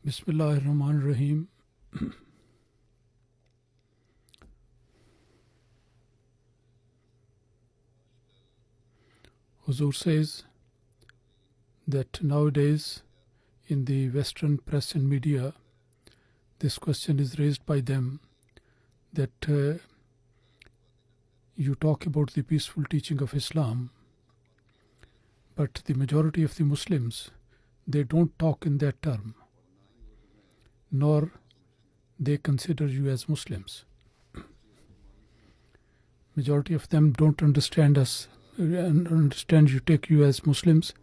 Bismillahirrahmanirrahim. Huzur says that nowadays in the Western press and media, this question is raised by them that you talk about the peaceful teaching of Islam, but the majority of the Muslims, they don't talk in that term, nor they consider you as Muslims. Majority of them don't understand us, take you as Muslims,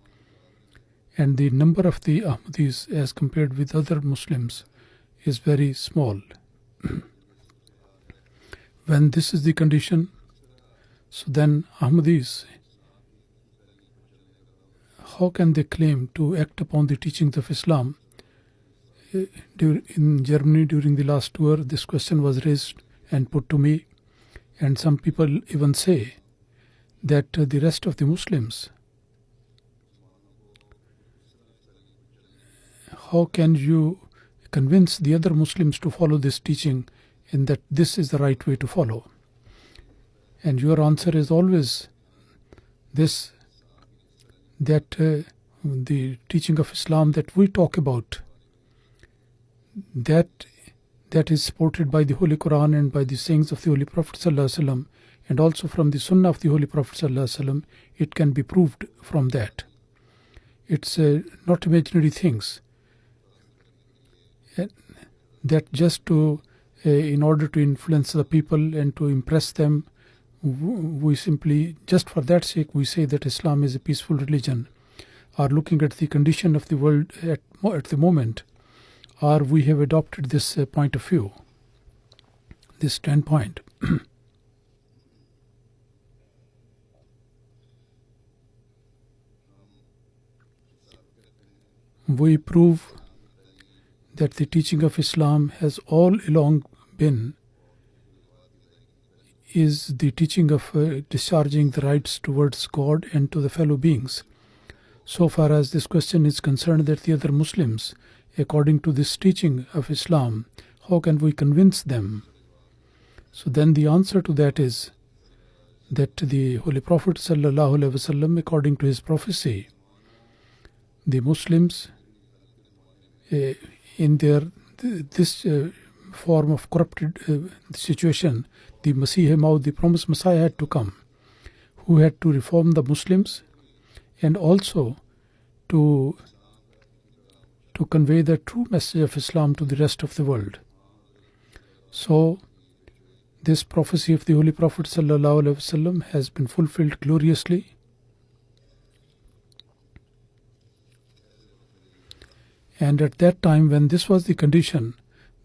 and the number of the Ahmadis as compared with other Muslims is very small. When this is the condition, so then Ahmadis, how can they claim to act upon the teachings of Islam? In Germany during the last tour, this question was raised and put to me, and some people even say that the rest of the Muslims, how can you convince the other Muslims to follow this teaching and that this is the right way to follow? And your answer is always this, that the teaching of Islam that we talk about, that is supported by the Holy Quran and by the sayings of the Holy Prophet ﷺ, and also from the Sunnah of the Holy Prophet ﷺ. It can be proved from that. It's not imaginary things. That just to, in order to influence the people and to impress them, we simply, just for that sake, we say that Islam is a peaceful religion, or looking at the condition of the world at the moment, or we have adopted this point of view, this standpoint. We prove that the teaching of Islam has all along been is the teaching of discharging the rights towards God and to the fellow beings. So far as this question is concerned, that the other Muslims, according to this teaching of Islam, how can we convince them? So then the answer to that is that the Holy Prophet ﷺ, according to his prophecy, the Muslims in this form of corrupted situation, the Massih, the Promised Messiah had to come, who had to reform the Muslims and also to convey the true message of Islam to the rest of the world. So this prophecy of the Holy Prophet ﷺ has been fulfilled gloriously. And at that time, when this was the condition,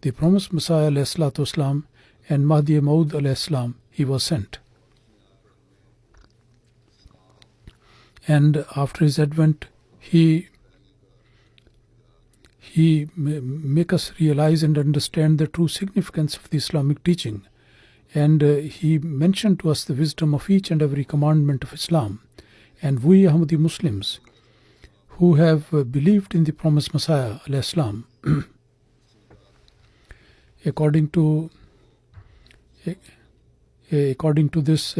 the Promised Messiah ﷺ and Mahdi ﷺ, he was sent. And after his advent, he make us realize and understand the true significance of the Islamic teaching. And he mentioned to us the wisdom of each and every commandment of Islam. And we Ahmadi Muslims, who have believed in the Promised Messiah al-Islam, according to this,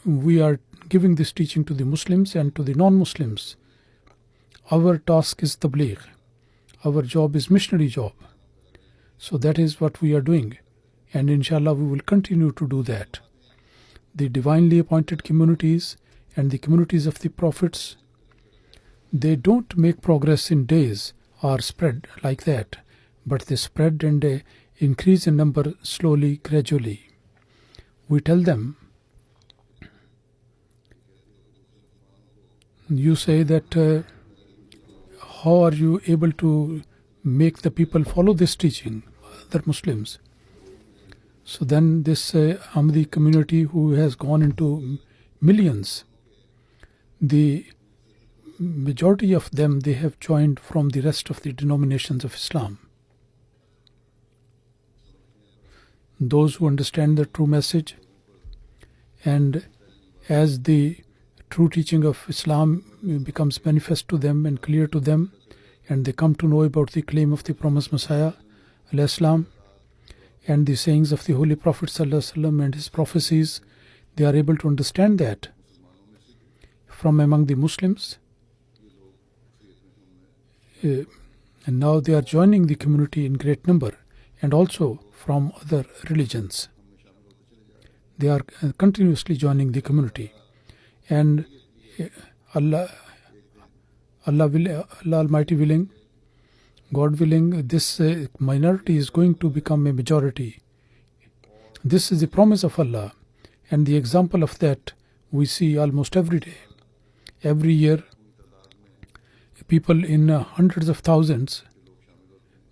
we are giving this teaching to the Muslims and to the non-Muslims. Our task is Tabligh. Our job is missionary job. So that is what we are doing. And inshallah we will continue to do that. The divinely appointed communities and the communities of the prophets, they don't make progress in days or spread like that, but they spread and increase in number slowly, gradually. We tell them, you say that how are you able to make the people follow this teaching, other Muslims? So then this Ahmadi community, who has gone into millions, the majority of them, they have joined from the rest of the denominations of Islam. Those who understand the true message, and as the true teaching of Islam becomes manifest to them and clear to them, and they come to know about the claim of the Promised Messiah al-Islam and the sayings of the Holy Prophet ﷺ and his prophecies. They are able to understand that from among the Muslims. And now they are joining the community in great number, and also from other religions. They are continuously joining the community. And Allah Almighty willing, God willing, this minority is going to become a majority. This is the promise of Allah, and the example of that we see almost every day. Every year, people in hundreds of thousands,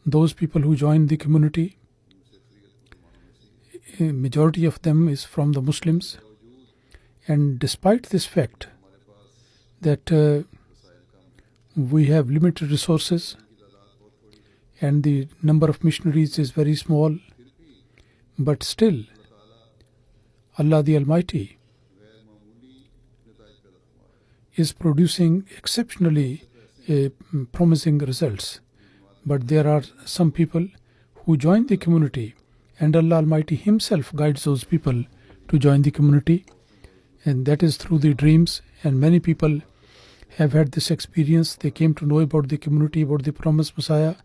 those people who join the community, a majority of them is from the Muslims. And despite this fact that we have limited resources and the number of missionaries is very small, but still Allah the Almighty is producing exceptionally promising results. But there are some people who join the community, and Allah Almighty Himself guides those people to join the community, and that is through the dreams. And many people have had this experience. They came to know about the community, about the Promised Messiah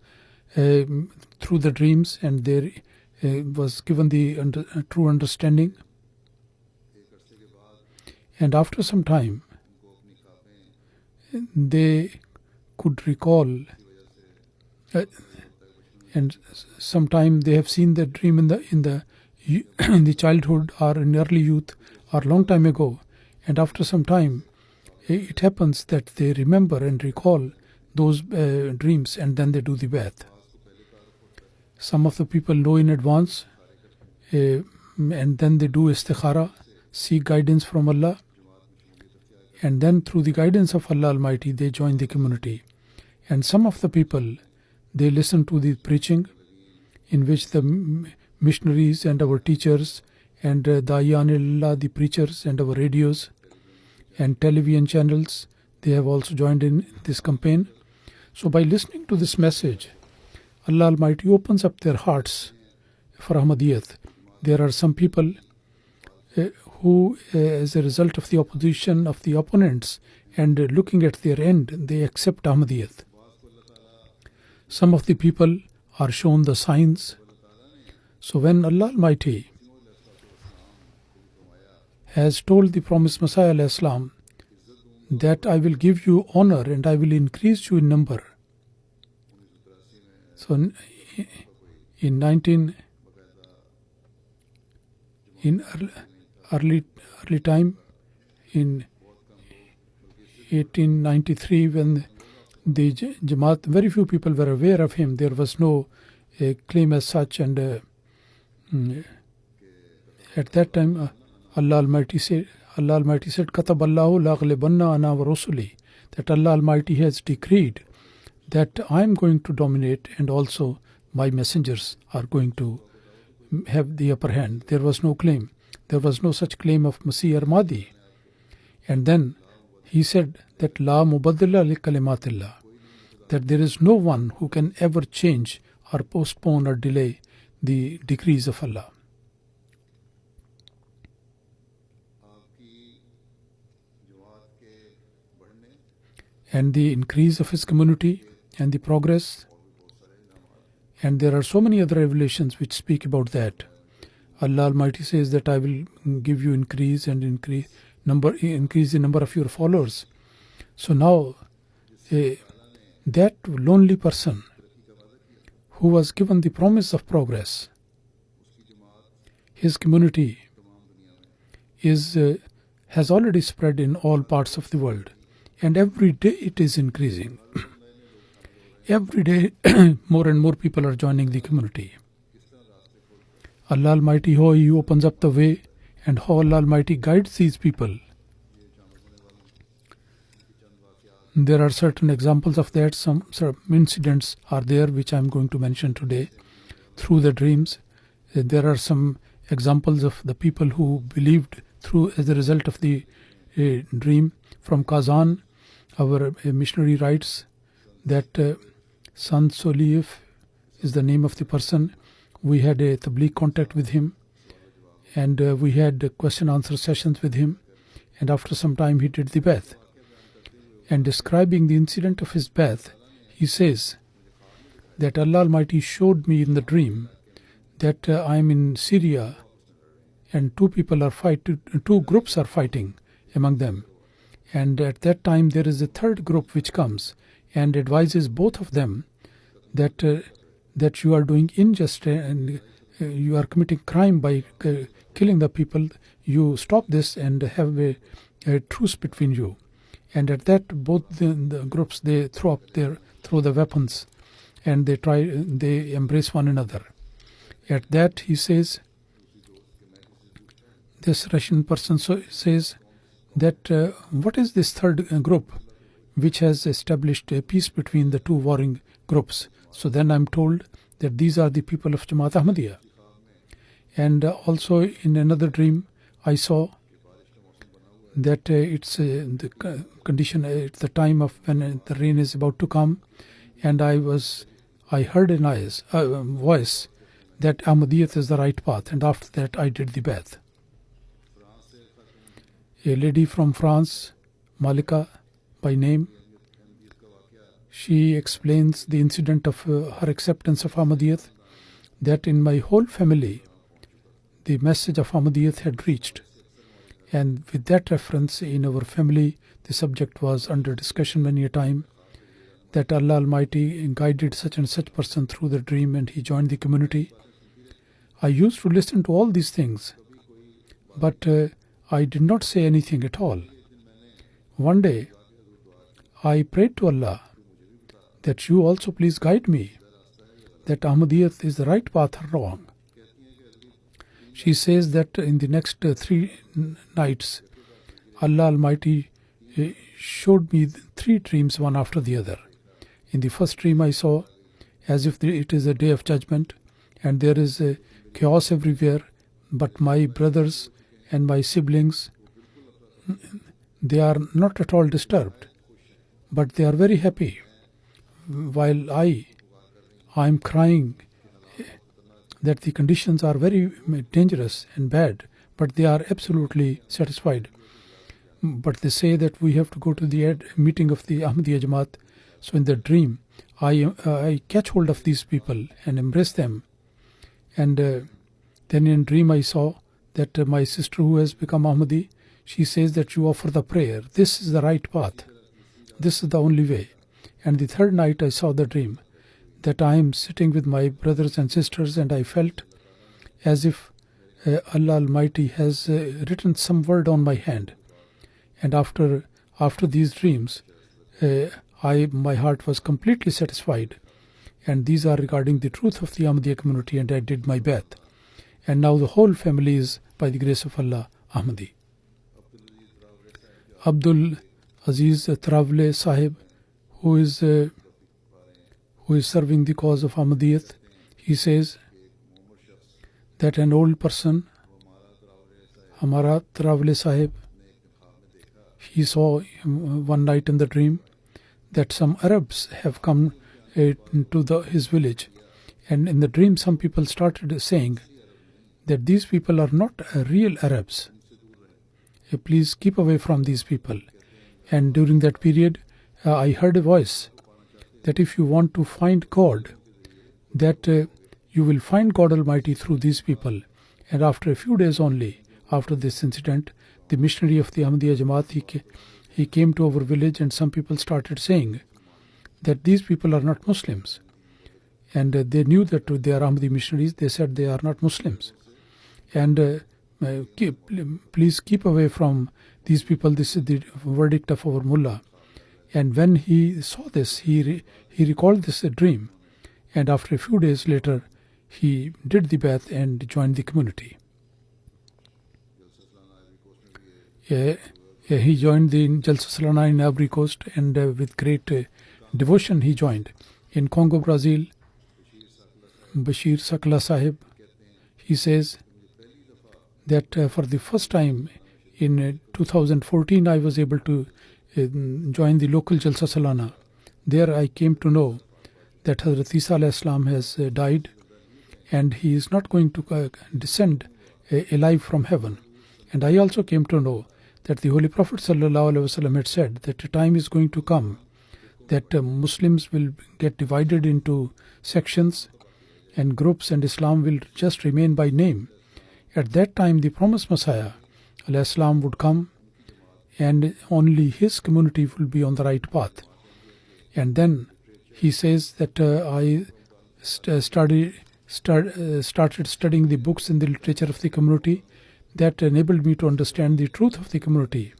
through the dreams, and there was given the true understanding. And after some time, they could recall, and sometime they have seen the dream in the childhood or in early youth or long time ago, and after some time it happens that they remember and recall those dreams, and then they do the bath. Some of the people know in advance, and then they do istikhara, seek guidance from Allah, and then through the guidance of Allah Almighty they join the community. And some of the people, they listen to the preaching in which the missionaries and our teachers and Dayan-e-Allah, the preachers, and our radios and television channels, they have also joined in this campaign. So by listening to this message, Allah Almighty opens up their hearts for Ahmadiyyat. There are some people who, as a result of the opposition of the opponents and looking at their end, they accept Ahmadiyyat. Some of the people are shown the signs. So when Allah Almighty has told the Promised Messiah al-Islam that I will give you honor and I will increase you in number. So in early time, in 1893, when the Jamaat, very few people were aware of him. There was no claim as such, and at that time Allah Almighty said, Katab Allahu laghlibanna ana wa rusuli, that Allah Almighty has decreed that I am going to dominate, and also my messengers are going to have the upper hand. There was no claim. There was no such claim of Massih or Mahdi. And then he said that La mubaddila li kalimatillah, that there is no one who can ever change or postpone or delay the decrees of Allah. And the increase of his community and the progress. And there are so many other revelations which speak about that. Allah Almighty says that I will give you increase and increase the number of your followers. So now that lonely person who was given the promise of progress, his community has already spread in all parts of the world, and every day it is increasing. Every day more and more people are joining the community. Allah Almighty, how He opens up the way, and how Allah Almighty guides these people. There are certain examples of that. Some incidents are there which I am going to mention today through the dreams. There are some examples of the people who believed through as a result of the dream. From Kazan, our missionary writes that San Soliev is the name of the person. We had a Tabligh contact with him, and we had question answer sessions with him, and after some time he did the Bai'at. And describing the incident of his Bai'at, he says that Allah Almighty showed me in the dream that I am in Syria and two groups are fighting among them, and at that time there is a third group which comes and advises both of them that you are doing injustice and you are committing crime by killing the people. You stop this and have a truce between you. And at that, both the groups, they throw the weapons, and they embrace one another. At that, he says, this Russian person says that what is this third group which has established a peace between the two warring groups? So then I'm told that these are the people of Jamaat Ahmadiyya. And also in another dream, I saw that it's the condition at the time of when the rain is about to come, and I heard a voice that Ahmadiyyat is the right path, and after that I did the Bai'at. A lady from France, Malika by name, she explains the incident of her acceptance of Ahmadiyyat, that in my whole family the message of Ahmadiyyat had reached. And with that reference, in our family, the subject was under discussion many a time, that Allah Almighty guided such and such person through the dream and he joined the community. I used to listen to all these things, but I did not say anything at all. One day, I prayed to Allah that you also please guide me, that Ahmadiyyat is the right path or wrong. She says that in the next 3 nights, Allah Almighty showed me 3 dreams, one after the other. In the first dream I saw as if it is a day of judgment and there is a chaos everywhere, but my brothers and my siblings, they are not at all disturbed, but they are very happy, while I am crying that the conditions are very dangerous and bad, but they are absolutely satisfied. But they say that we have to go to the meeting of the Ahmadiyya Jamaat. So in the dream, I catch hold of these people and embrace them. And then in dream I saw that my sister who has become Ahmadi, she says that you offer the prayer. This is the right path. This is the only way. And the third night I saw the dream that I am sitting with my brothers and sisters, and I felt as if Allah Almighty has written some word on my hand. And after these dreams, my heart was completely satisfied. And these are regarding the truth of the Ahmadiyya community, and I did my Bai'at. And now the whole family is, by the grace of Allah, Ahmadi. Abdul Aziz Travle Sahib, who is serving the cause of Ahmadiyyat, he says that an old person, Hamara Travle Sahib, he saw one night in the dream that some Arabs have come to his village, and in the dream some people started saying that these people are not real Arabs. Please keep away from these people. And during that period, I heard a voice that if you want to find God, that you will find God Almighty through these people. And after a few days only, after this incident, the missionary of the Ahmadiyya Jamaat, he came to our village, and some people started saying that these people are not Muslims. And they knew that they are Ahmadi missionaries. They said they are not Muslims. And please keep away from these people. This is the verdict of our mullah. And when he saw this, he recalled this dream. And after a few days later, he did the Bai'at and joined the community. He joined the Jalsa Salana in Ivory Coast, and with great devotion he joined. In Congo, Brazil, Bashir Sakla Sahib, he says that for the first time in 2014 I was able to join the local Jalsa Salana. There I came to know that Hadhrat Isa alayhi salam has died and he is not going to descend alive from heaven. And I also came to know that the Holy Prophet sallallahu alaihi wasallam had said that a time is going to come that Muslims will get divided into sections and groups, and Islam will just remain by name. At that time, the Promised Messiah alayhi salam would come, and only his community will be on the right path. And then he says that I started studying the books and the literature of the community that enabled me to understand the truth of the community.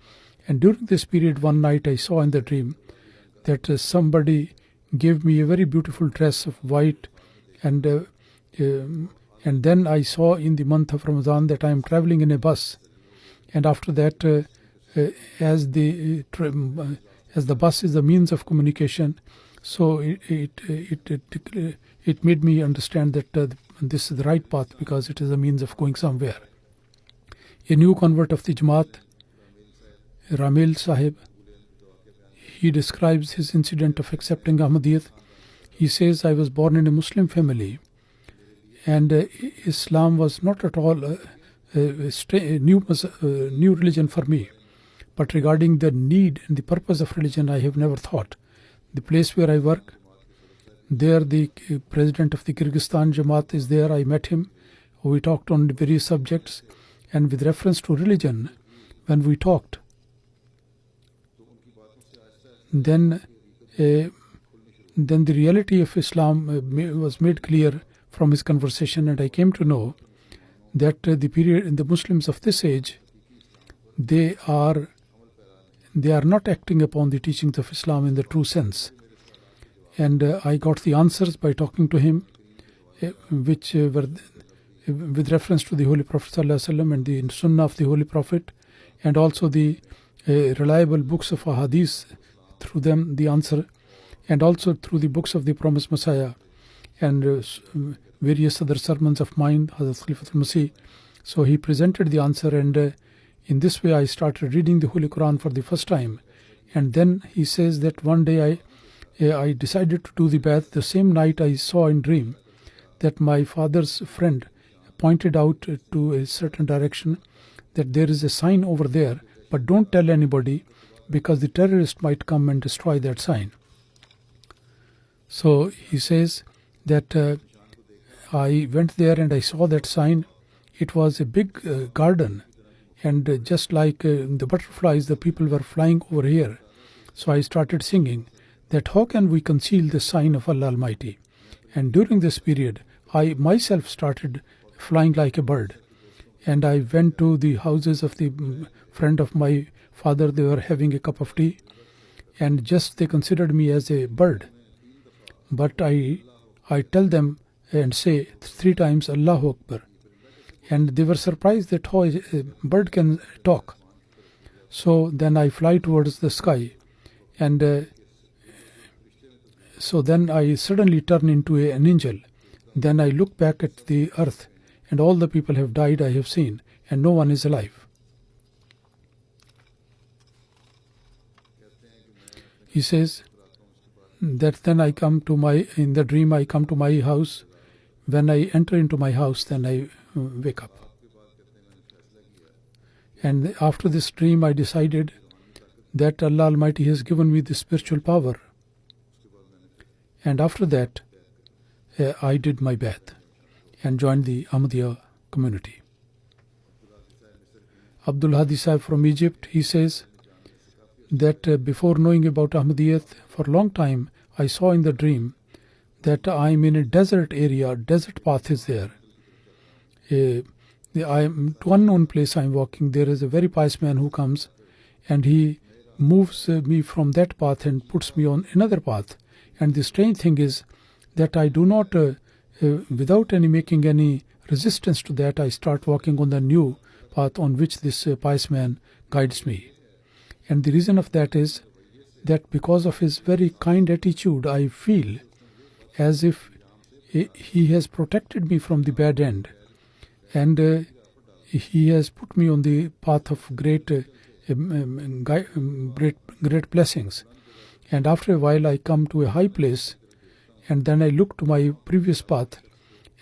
And during this period, one night I saw in the dream that somebody gave me a very beautiful dress of white, and then I saw in the month of Ramadan that I am traveling in a bus, and after that, as the bus is the means of communication, so it made me understand that this is the right path because it is a means of going somewhere. A new convert of the Jamaat, Ramil Sahib, he describes his incident of accepting Ahmadiyyat. He says, I was born in a Muslim family, and Islam was not at all a new religion for me. But regarding the need and the purpose of religion, I have never thought. The place where I work, there the president of the Kyrgyzstan Jamaat is there. I met him. We talked on various subjects, and with reference to religion, when we talked, then the reality of Islam was made clear from his conversation, and I came to know that the Muslims of this age, they are not acting upon the teachings of Islam in the true sense. And I got the answers by talking to him, which were with reference to the Holy Prophet ﷺ and the Sunnah of the Holy Prophet, and also the reliable books of Ahmadis, through them the answer, and also through the books of the Promised Messiah and various other sermons of mine, Hadhrat Khalifatul Massih. So he presented the answer, and in this way I started reading the Holy Quran for the first time. And then he says that one day I decided to do the bath. The same night I saw in dream that my father's friend pointed out to a certain direction that there is a sign over there, but don't tell anybody because the terrorist might come and destroy that sign. So he says that I went there and I saw that sign. It was a big garden, and just like the butterflies, the people were flying over here. So I started singing that how can we conceal the sign of Allah Almighty? And during this period, I myself started flying like a bird. And I went to the houses of the friend of my father. They were having a cup of tea, and just they considered me as a bird. But I tell them and say 3 times Allahu Akbar. And they were surprised that how a bird can talk. So then I fly towards the sky, and so then I suddenly turn into an angel. Then I look back at the earth, and all the people have died I have seen, and no one is alive. He says that then in the dream I come to my house. When I enter into my house, then I wake up. And after this dream I decided that Allah Almighty has given me the spiritual power. And after that, I did my bath and joined the Ahmadiyya community. Abdul Hadi Sahib from Egypt, he says that before knowing about Ahmadiyyat, for a long time I saw in the dream that I am in a desert area, desert path is there. I am to unknown place I am walking. There is a very pious man who comes, and he moves me from that path and puts me on another path. And the strange thing is that I do not, without making any resistance to that, I start walking on the new path on which this pious man guides me. And the reason of that is that because of his very kind attitude, I feel as if he has protected me from the bad end, and he has put me on the path of great blessings. And after a while I come to a high place, and then I look to my previous path,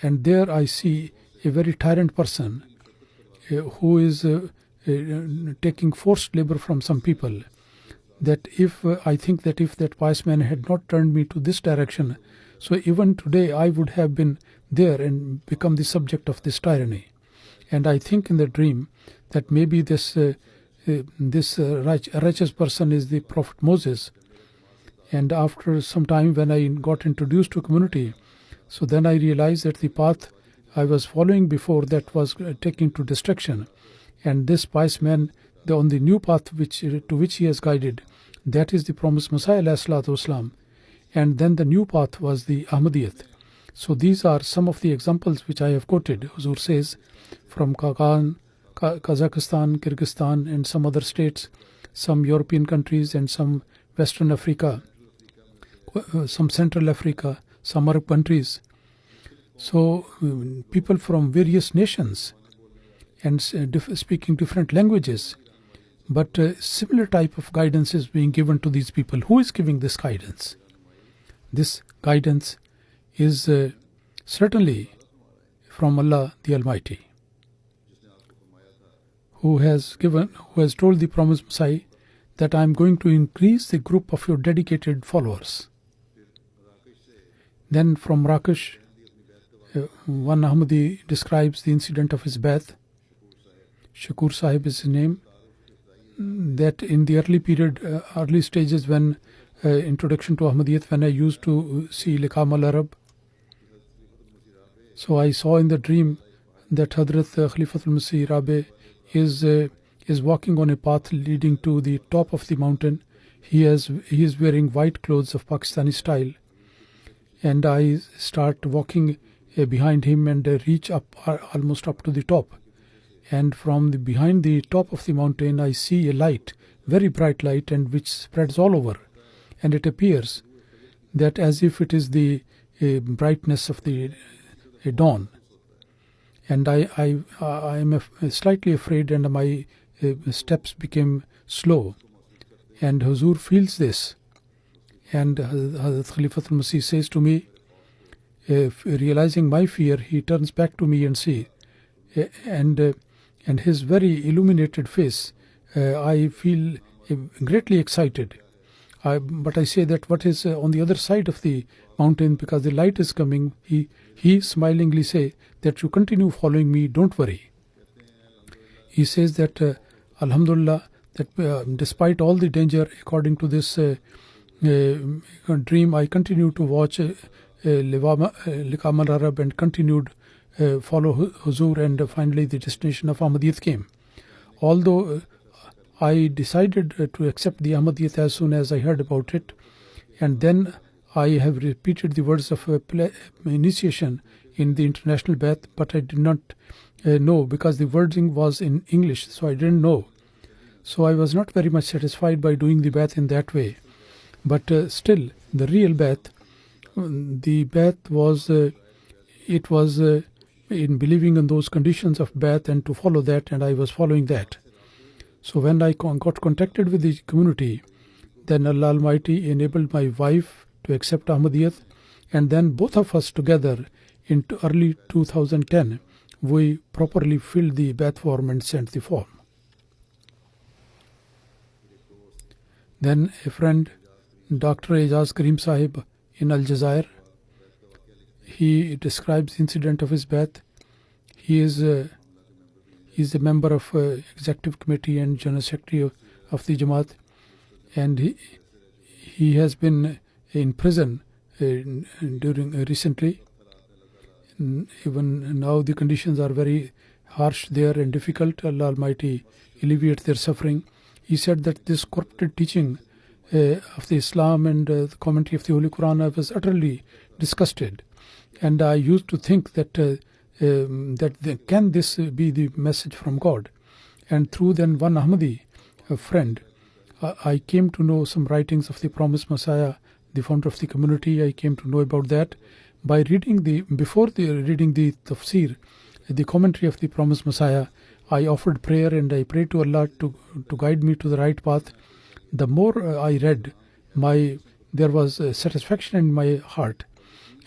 and there I see a very tyrant person who is taking forced labor from some people. That if I think that if that pious man had not turned me to this direction, so even today I would have been there and become the subject of this tyranny. And I think in the dream that maybe this righteous person is the Prophet Moses. And after some time, when I got introduced to community, so then I realized that the path I was following before that was taking to destruction, and this pious man, on the new path to which he has guided, that is the Promised Messiah ﷺ, and then the new path was the Ahmadiyyat. So these are some of the examples which I have quoted. Huzur says from Kazakhstan, Kyrgyzstan, and some other states, some European countries, and some Western Africa, some Central Africa, some Arab countries. So people from various nations and speaking different languages, but similar type of guidance is being given to these people. Who is giving this guidance? This guidance is certainly from Allah the Almighty, who has told the Promised Messiah that I am going to increase the group of your dedicated followers. Then from Rakesh, one Ahmadi describes the incident of his Baitul. Shakur Sahib is his name. That in the early stages when introduction to Ahmadiyyat, when I used to see Liqam al-Arab, so I saw in the dream that Hadhrat Khalifatul Massih Rabe is walking on a path leading to the top of the mountain. He is wearing white clothes of Pakistani style, and I start walking behind him and reach up almost up to the top. And from behind the top of the mountain, I see a light, very bright light, and which spreads all over. And it appears that as if it is the brightness of the dawn. And I am slightly afraid, and my steps became slow. And Huzur feels this. And Hazrat Khalifatul Masih says to me, realizing my fear, he turns back to me and see, and his very illuminated face, I feel greatly excited. But I say that what is on the other side of the mountain, because the light is coming. He smilingly say that you continue following me, don't worry. He says that Alhamdulillah, that despite all the danger, according to this dream, I continue to watch Liqam al-Arab and continued follow Huzur, and finally the destination of Ahmadiyyat came. Although I decided to accept the Ahmadiyyat as soon as I heard about it, and then I have repeated the words of initiation in the international Baitul, but I did not know, because the wording was in English, so I didn't know. So I was not very much satisfied by doing the Baitul in that way. But still, the real Baitul, the Baitul was, it was in believing in those conditions of Baitul and to follow that, and I was following that. So when I got contacted with the community, then Allah Almighty enabled my wife to accept Ahmadiyyat, and then both of us together in early 2010, we properly filled the Baitul form and sent the form. Then a friend, Dr. Ejaz Karim Sahib in Aljazair, he describes the incident of his Baitul. He is a member of executive committee and general secretary of the Jamaat, and he has been in prison during recently. Even now the conditions are very harsh there and difficult. Allah Almighty alleviate their suffering. He said that this corrupted teaching of the Islam and the commentary of the Holy Quran, I was utterly disgusted, and I used to think that can this be the message from God? And through then one Ahmadi, a friend, I came to know some writings of the Promised Messiah, the founder of the community. I came to know about that by reading before reading the tafsir, the commentary of the Promised Messiah. I offered prayer and I prayed to Allah to guide me to the right path. The more I read, there was satisfaction in my heart,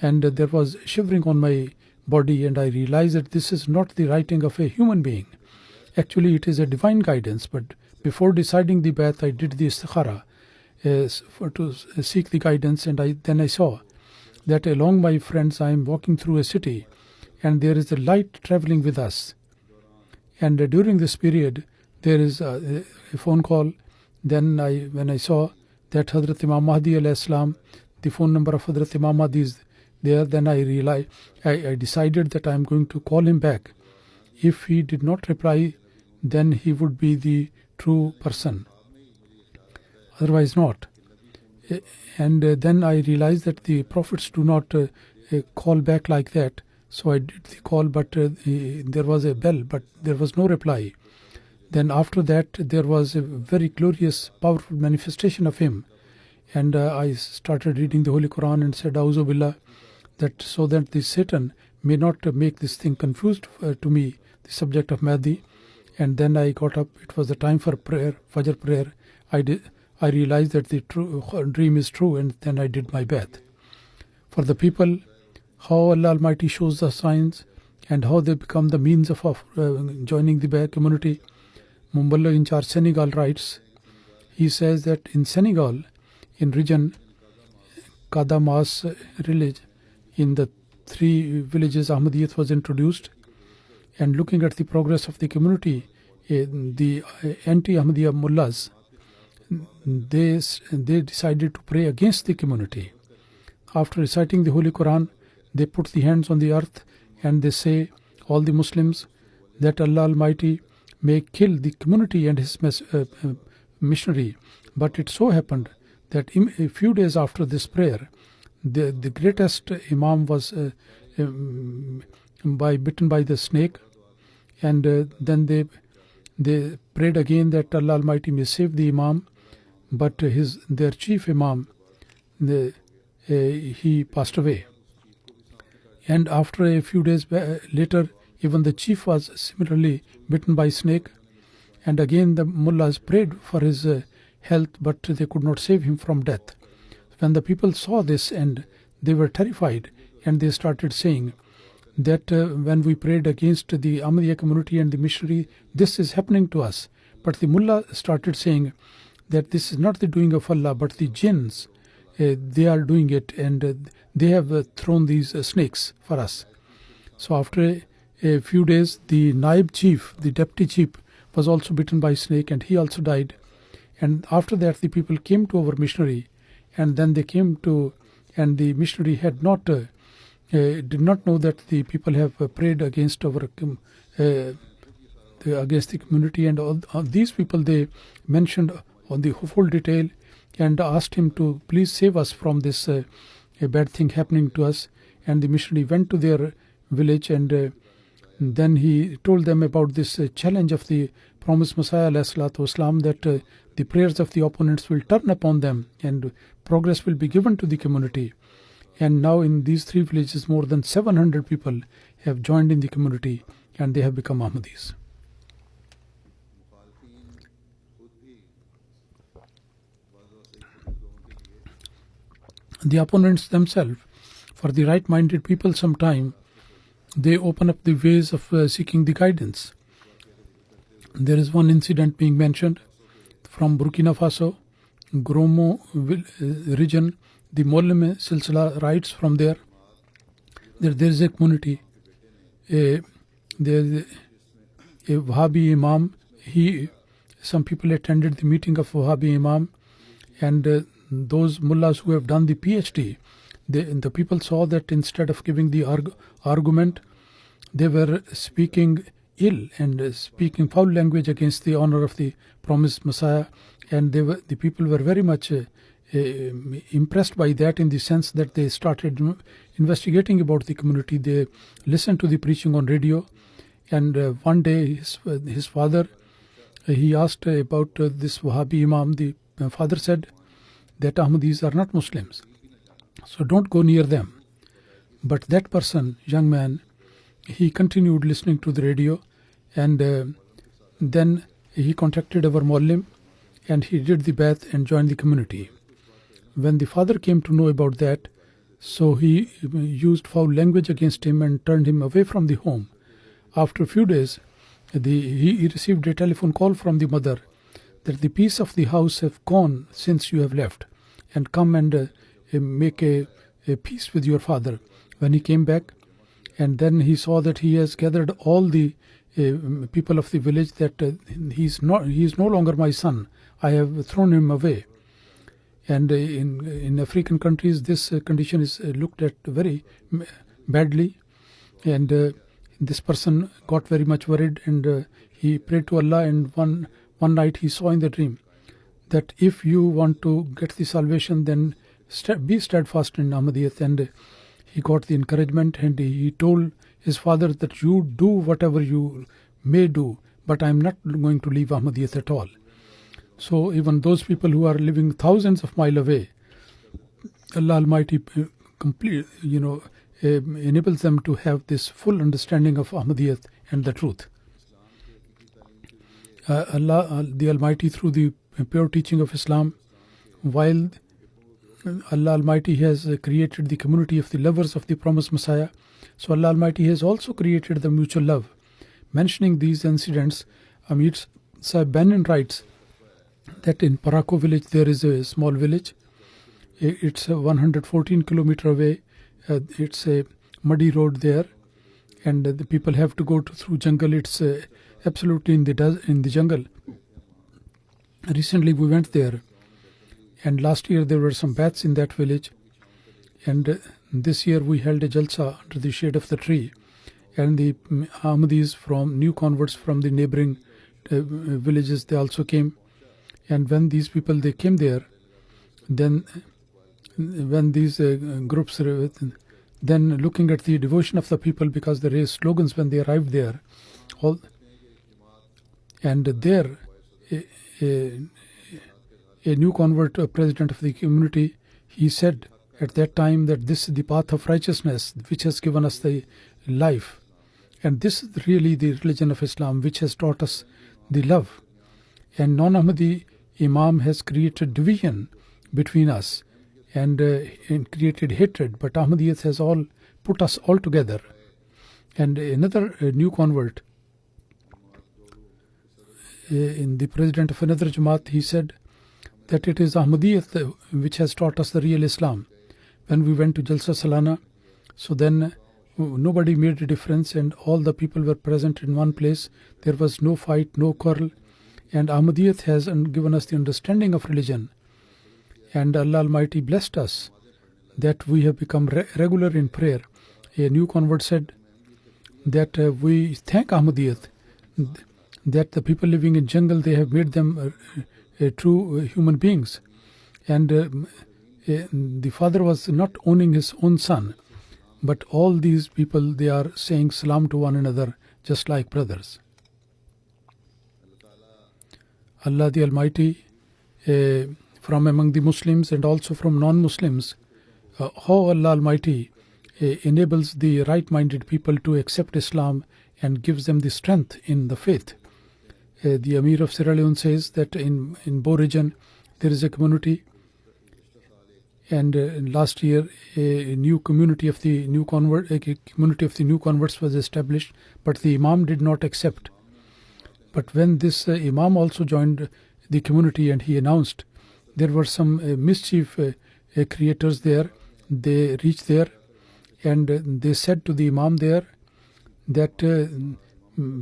and there was shivering on my body, and I realized that this is not the writing of a human being. Actually, it is a divine guidance. But before deciding the Bai'at, I did the istikhara to seek the guidance, and then I saw that along my friends I am walking through a city, and there is a light traveling with us. And during this period, there is a phone call. Then when I saw that Hadhrat Imam Mahdi alayhi salam, the phone number of Hadhrat Imam Mahdi is there, then I realized, I decided that I am going to call him back. If he did not reply, then he would be the true person, otherwise not. And then I realized that the prophets do not call back like that. So I did the call, but there was a bell, but there was no reply. Then after that, there was a very glorious, powerful manifestation of him. And I started reading the Holy Quran and said, Auzu Billah, that so that the Satan may not make this thing confused to me, the subject of Mahdi. And then I got up. It was the time for prayer, Fajr prayer. I realized that the dream is true, and then I did my Bai'at. For the people, how Allah Almighty shows the signs and how they become the means of joining the Bai'at community. Mumballo in charge Senegal writes, he says that in Senegal, in region Kadamas village, in the 3 villages Ahmadiyyat was introduced, and looking at the progress of the community, the anti-Ahmadiyya mullahs, they decided to pray against the community. After reciting the Holy Quran, they put the hands on the earth and they say, all the Muslims, that Allah Almighty may kill the community and his missionary. But it so happened that a few days after this prayer, the greatest Imam was bitten by the snake, and then they prayed again that Allah Almighty may save the Imam, but their chief Imam, he passed away. And after a few days later, even the chief was similarly bitten by snake, and again the mullahs prayed for his health, but they could not save him from death. When the people saw this, and they were terrified, and they started saying that when we prayed against the Ahmadiyya community and the missionary, this is happening to us. But the mullah started saying that this is not the doing of Allah, but the jinns, they are doing it, and they have thrown these snakes for us. So after a few days, the Naib chief, the deputy chief, was also bitten by a snake, and he also died. And after that, the people came to our missionary, and then they came to, and the missionary had not did not know that the people have prayed against our against the community, and all these people, they mentioned on the full detail and asked him to please save us from this a bad thing happening to us. And the missionary went to their village, and then he told them about this challenge of the Promised Messiah ﷺ, that the prayers of the opponents will turn upon them and progress will be given to the community. And now in these 3 villages, more than 700 people have joined in the community, and they have become Ahmadis. The opponents themselves, for the right-minded people, sometime they open up the ways of seeking the guidance. There is one incident being mentioned from Burkina Faso, Gromo region. The Morden Silsila writes from there that there is a community, there is a Wahhabi Imam. Some people attended the meeting of Wahhabi Imam, and those mullahs who have done the PhD, the people saw that instead of giving the argument, they were speaking ill and speaking foul language against the honor of the Promised Messiah, and the people were very much impressed by that, in the sense that they started investigating about the community. They listened to the preaching on radio, and one day his father, he asked about this Wahhabi Imam. The father said that Ahmadis are not Muslims, so don't go near them. But that person, young man, he continued listening to the radio, and then he contacted our Mollim, and he did the Bai'at and joined the community. When the father came to know about that, So he used foul language against him and turned him away from the home. After a few days, he received a telephone call from the mother that the peace of the house have gone since you have left, and come and make a peace with your father. When he came back, and then he saw that he has gathered all the people of the village, that he is no longer my son. I have thrown him away. And in African countries, this condition is looked at very badly, and this person got very much worried, and he prayed to Allah. And one night he saw in the dream that if you want to get the salvation, then be steadfast in Ahmadiyyat. And he got the encouragement, and he told his father that you do whatever you may do, but I am not going to leave Ahmadiyyat at all. So even those people who are living thousands of miles away, Allah Almighty enables them to have this full understanding of Ahmadiyyat and the truth. Allah the Almighty, through the pure teaching of Islam, while Allah Almighty has created the community of the lovers of the Promised Messiah, so Allah Almighty has also created the mutual love. Mentioning these incidents, Amir Sahib Benin writes that in Parako village there is a small village. It's 114 kilometers away. It's a muddy road there, and the people have to go through jungle. It's absolutely in the jungle. Recently we went there, and last year there were some bats in that village, and this year we held a jalsa under the shade of the tree, and the Ahmadis from new converts from the neighboring villages, they also came. And when these people they came there, then when these groups, then looking at the devotion of the people, because they raised slogans when they arrived there, and there a new convert, president of the community, he said at that time that this is the path of righteousness which has given us the life, and this is really the religion of Islam which has taught us the love. And non-Ahmadi Imam has created division between us and created hatred, but Ahmadiyyat has all put us all together. And another new convert, in the president of another Jamaat, he said that it is Ahmadiyyat which has taught us the real Islam. When we went to Jalsa Salana, so then nobody made a difference, and all the people were present in one place. There was no fight, no quarrel. And Ahmadiyyat has given us the understanding of religion. And Allah Almighty blessed us that we have become regular in prayer. A new convert said that we thank Ahmadiyyat that the people living in jungle, they have made them true human beings. And the father was not owning his own son, but all these people, they are saying salam to one another just like brothers. Allah the Almighty, from among the Muslims and also from non-Muslims, how Allah Almighty enables the right-minded people to accept Islam and gives them the strength in the faith. The Amir of Sierra Leone says that in Bo region there is a community, and last year a new community of the new converts was established, but the Imam did not accept. But when this Imam also joined the community and he announced, there were some mischief creators there. They reached there and they said to the Imam there that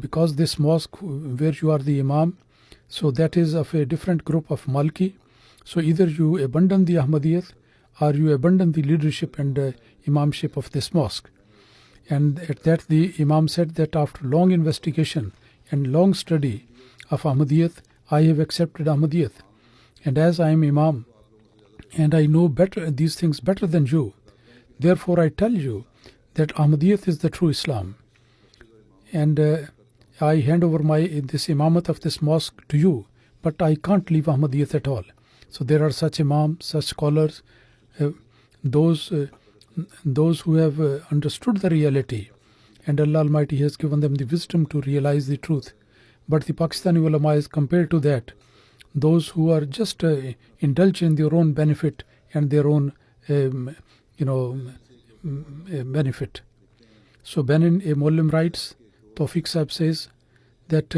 because this mosque where you are the Imam, so that is of a different group of Malki. So either you abandon the Ahmadiyyat or you abandon the leadership and Imamship of this mosque. And at that the Imam said that after long investigation and long study of Ahmadiyyat, I have accepted Ahmadiyyat. And as I am Imam and I know these things better than you, therefore I tell you that Ahmadiyyat is the true Islam. And I hand over this imamat of this mosque to you, but I can't leave Ahmadiyyat at all. So there are such imams, such scholars, those who have understood the reality, and Allah Almighty has given them the wisdom to realize the truth. But the Pakistani ulama is compared to that, those who are just indulge in their own benefit and their own benefit. So Benin, a Muslim writes, Tawfiq Sahib says that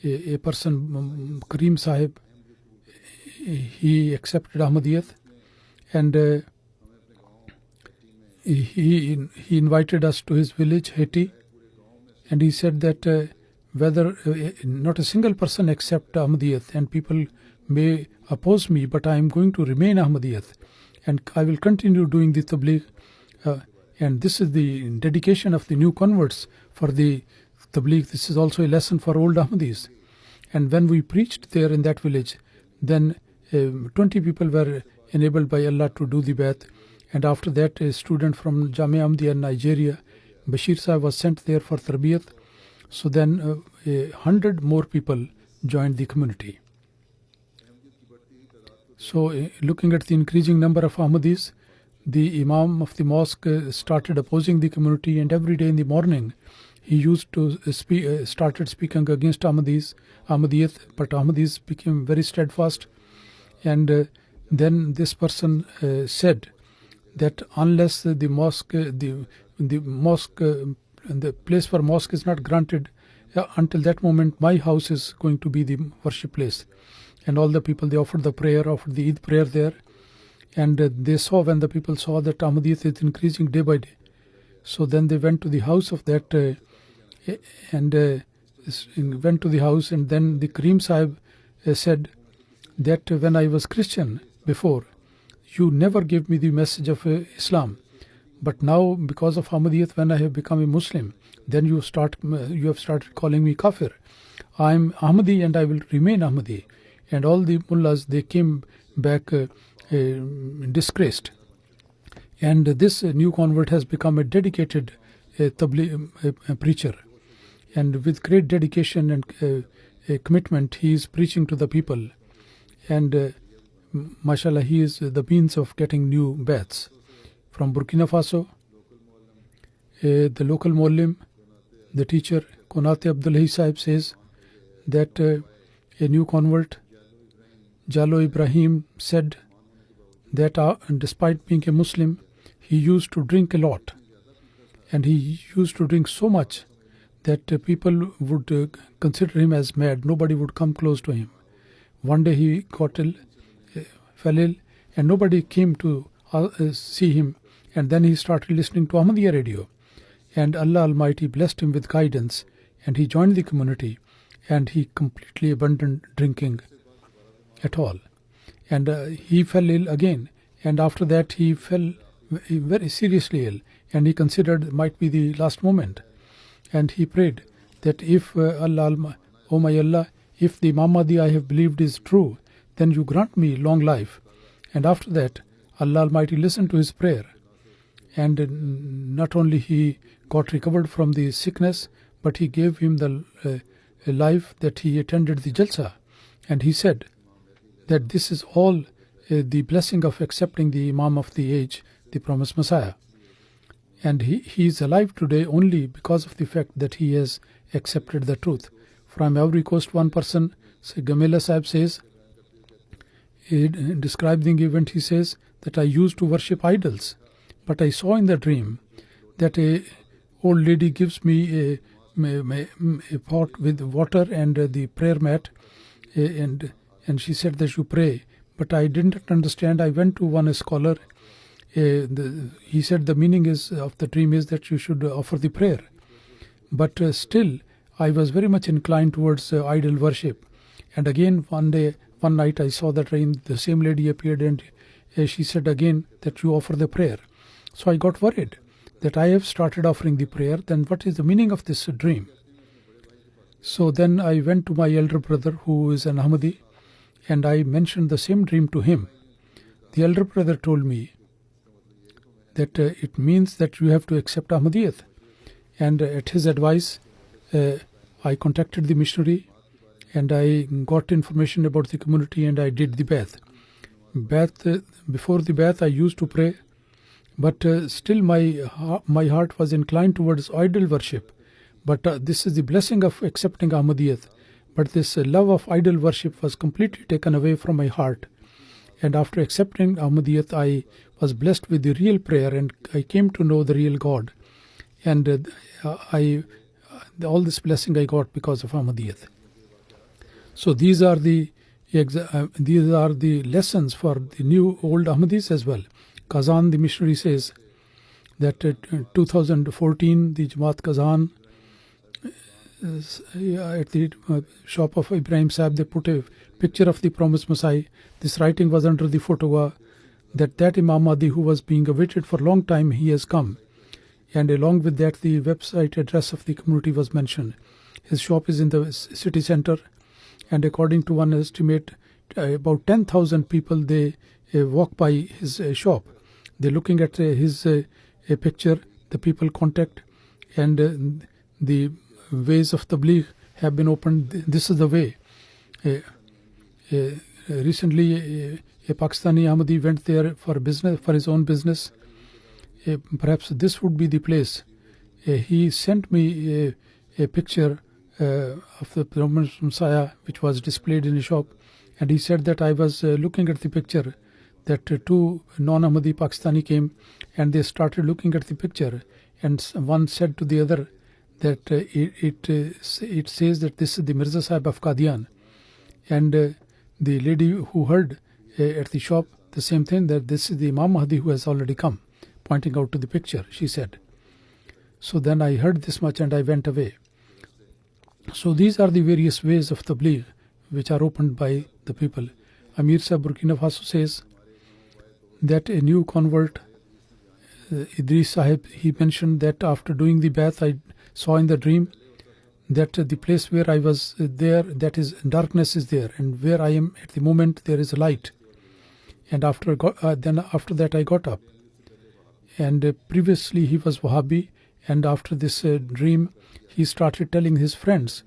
a person, Kareem Sahib, he accepted Ahmadiyyat, and he invited us to his village, Haiti, and he said that whether not a single person accept Ahmadiyyat, and people may oppose me, but I am going to remain Ahmadiyyat, and I will continue doing the Tabligh. And this is the dedication of the new converts for the Tabligh. This is also a lesson for old Ahmadis. And when we preached there in that village, then 20 people were enabled by Allah to do the Bai'at. And after that, a student from Jamia Ahmadiyya in Nigeria, Bashir Sahib, was sent there for Tarbiyat. So then 100 more people joined the community. So looking at the increasing number of Ahmadis, the Imam of the mosque started opposing the community, and every day in the morning he used to started speaking against Ahmadiyyat, but Ahmadis became very steadfast. And then this person said that unless the mosque, the place for mosque is not granted, until that moment my house is going to be the worship place. And all the people, they offered the Eid prayer there. And they saw, when the people saw that Ahmadiyyat is increasing day by day, so then they went to the house of that and then the Kareem Sahib said that when I was Christian before, you never gave me the message of Islam, but now because of Ahmadiyyat, when I have become a Muslim, then you have started calling me kafir. I am Ahmadi and I will remain Ahmadi. And all the mullahs, they came back disgraced. And this new convert has become a dedicated Tabligh preacher. And with great dedication and commitment, he is preaching to the people. And mashallah, he is the means of getting new Bai'ats. From Burkina Faso, the local Muallim, the teacher, Konate Abdullahi Sahib, says that a new convert, Jalo Ibrahim, said that despite being a Muslim, he used to drink a lot. And he used to drink so much that people would consider him as mad. Nobody would come close to him. One day he got ill, fell ill, and nobody came to see him. And then he started listening to Ahmadiyya radio. And Allah Almighty blessed him with guidance, and he joined the community, and he completely abandoned drinking at all. And he fell ill again, and after that he fell very seriously ill, and he considered it might be the last moment. And he prayed that if Allah, oh my Allah, if the Imam Mahdi I have believed is true, then you grant me long life. And after that, Allah Almighty listened to his prayer. And not only he got recovered from the sickness, but he gave him the life that he attended the Jalsa. And he said that this is all the blessing of accepting the Imam of the age, the Promised Messiah. And he is alive today only because of the fact that he has accepted the truth. From Ivory Coast, one person, Gamela Sahib, says, describing the event, he says that I used to worship idols, but I saw in the dream that a old lady gives me a pot with water and the prayer mat, and she said that you pray. But I didn't understand. I went to one scholar. He said the meaning of the dream is that you should offer the prayer. But still, I was very much inclined towards idol worship. And again, one night I saw that the same lady appeared, and she said again that you offer the prayer. So I got worried that I have started offering the prayer. Then what is the meaning of this dream? So then I went to my elder brother, who is an Ahmadi, and I mentioned the same dream to him. The elder brother told me that it means that you have to accept Ahmadiyyat. And at his advice, I contacted the missionary, and I got information about the community, and I did the Bai'at. Before the Bai'at, I used to pray, but still my heart was inclined towards idol worship. But this is the blessing of accepting Ahmadiyyat. But this love of idol worship was completely taken away from my heart. And after accepting Ahmadiyyat, I was blessed with the real prayer, and I came to know the real God. And all this blessing I got because of Ahmadiyyat. So these are the lessons for the new old Ahmadis as well. Kazan, the missionary, says that 2014, the Jamaat Kazan, at the shop of Ibrahim Sahib, they put a picture of the Promised Messiah. This writing was under the Futuh that Imam Mahdi who was being awaited for a long time, he has come. And along with that, the website address of the community was mentioned. His shop is in the city center, and according to one estimate, about 10,000 people, they walk by his shop. They're looking at his picture, the people contact, and the ways of Tabligh have been opened. This is the way. Recently, a Pakistani Ahmadi went there for business, for his own business. Perhaps this would be the place. He sent me a picture of the Promised Messiah, which was displayed in a shop, and he said that I was looking at the picture, that two non-Ahmadi Pakistani came, and they started looking at the picture, and one said to the other that it says that this is the Mirza Sahib of Qadian, and the lady who heard at the shop the same thing, that this is the Imam Mahdi who has already come, pointing out to the picture, she said. So then I heard this much and I went away. So these are the various ways of Tabligh which are opened by the people. Amir Sahib Burkina Faso says that a new convert, Idris Sahib, he mentioned that after doing the bath, I saw in the dream that the place where I was there, that is darkness is there, and where I am at the moment there is a light. And after that I got up. And previously he was Wahhabi, and after this dream he started telling his friends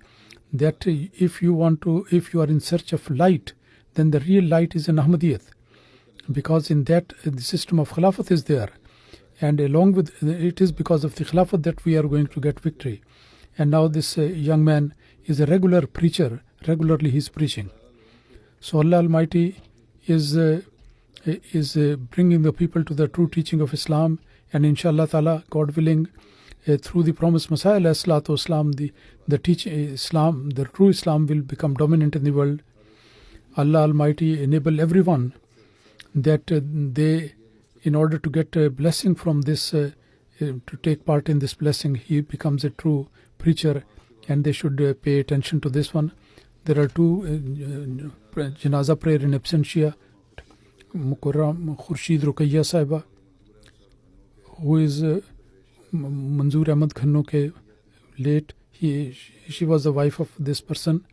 that if you are in search of light, then the real light is in Ahmadiyyat, because in that the system of Khilafat is there, and along with it is because of the Khilafat that we are going to get victory. And now this young man is a regular preacher. Regularly he is preaching. So Allah Almighty is bringing the people to the true teaching of Islam, and inshallah ta'ala, God willing, through the Promised Messiah Islam, the teaching Islam, the true Islam will become dominant in the world. Allah Almighty enable everyone that they, in order to get a blessing from this, to take part in this blessing, he becomes a true preacher, and they should pay attention to this one. There are two janaza prayer in absentia. Mukarram Khurshid Ruqayya Sahiba, who is Manzoor Ahmad Khanno ke late. She was the wife of this person,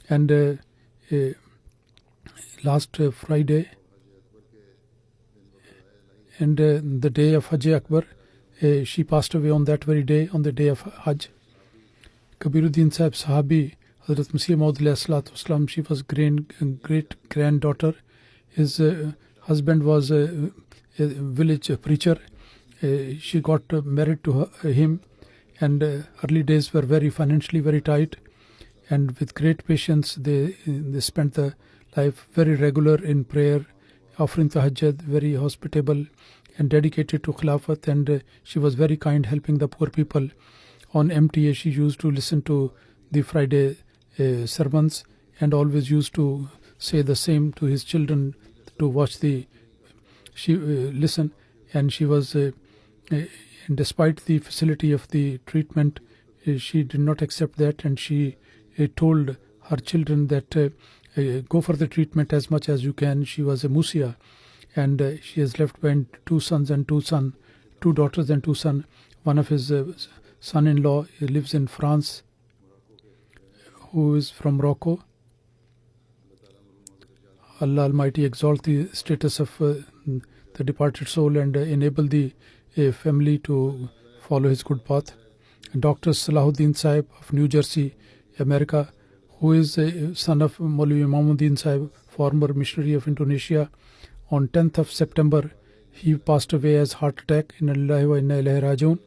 and last Friday and the day of Hajj Akbar, she passed away on that very day, on the day of Hajj. Kabiruddin Sahib Sahabi, Hadhrat Massih Maud, she was great granddaughter. His husband was a village preacher. She got married to him, and early days were financially very tight, and with great patience they spent the life very regular in prayer, offering tahajjud, very hospitable and dedicated to Khilafat, and she was very kind, helping the poor people. On MTA she used to listen to the Friday sermons, and always used to say the same to his children to watch listen, and she was despite the facility of the treatment, she did not accept that, and she told her children that go for the treatment as much as you can. She was a Musia, and she has left behind two daughters and two sons. One of his son-in-law lives in France, who is from Morocco. Allah Almighty exalt the status of the departed soul, and enable the family to follow his good path. Dr. Salahuddin Sahib of New Jersey, America, who is a son of Maulvi Imamuddin Sahib, former missionary of Indonesia. On 10th of September, he passed away as heart attack. Inna lillahi wa inna ilaihi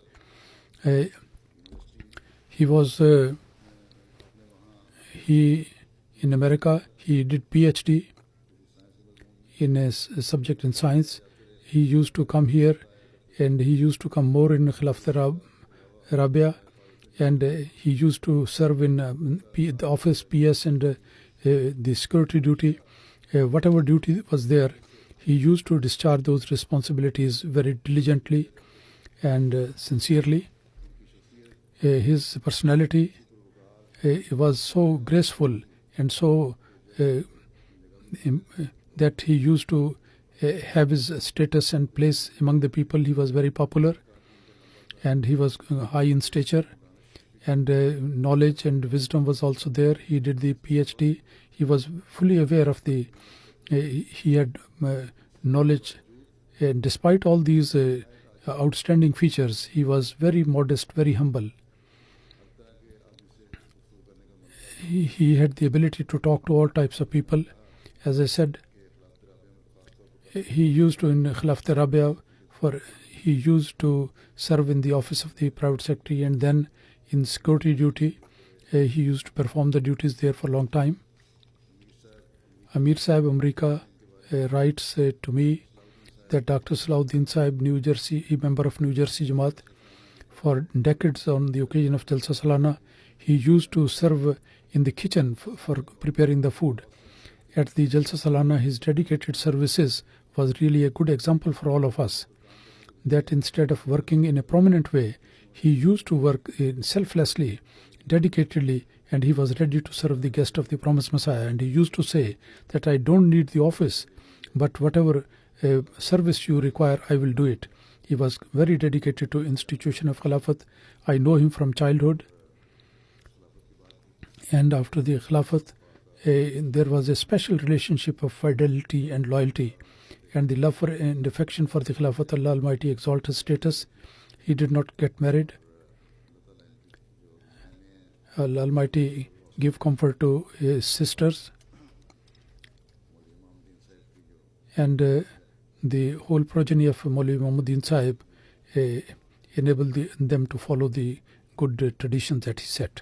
raji'un. He was in America. He did PhD in a subject in science. He used to come here, and he used to come more in Khilafat Rabia, and he used to serve in the office, PS, and the security duty. Whatever duty was there, he used to discharge those responsibilities very diligently and sincerely. His personality was so graceful and so that he used to have his status and place among the people. He was very popular, and he was high in stature, and knowledge and wisdom was also there. He did the PhD. He was fully aware of he had knowledge, and despite all these outstanding features, he was very modest, very humble. He had the ability to talk to all types of people. As I said, he used to, in Khilafat Rabia, he used to serve in the office of the private secretary, and then in security duty, he used to perform the duties there for a long time. Amir Sahib America writes to me that Dr. Salahuddin Sahib, New Jersey, a member of New Jersey Jamaat, for decades on the occasion of Jalsa Salana, he used to serve in the kitchen for preparing the food. At the Jalsa Salana, his dedicated services was really a good example for all of us, that instead of working in a prominent way, he used to work selflessly, dedicatedly, and he was ready to serve the guest of the Promised Messiah. And he used to say that I don't need the office, but whatever service you require, I will do it. He was very dedicated to institution of Khilafat. I know him from childhood. And after the Khilafat, there was a special relationship of fidelity and loyalty, and the love and affection for the Khilafat. Allah Almighty exalt his status. He did not get married. Allah Almighty give comfort to his sisters. And the whole progeny of Maulvi Muhammadin Sahib enabled them to follow the good traditions that he set.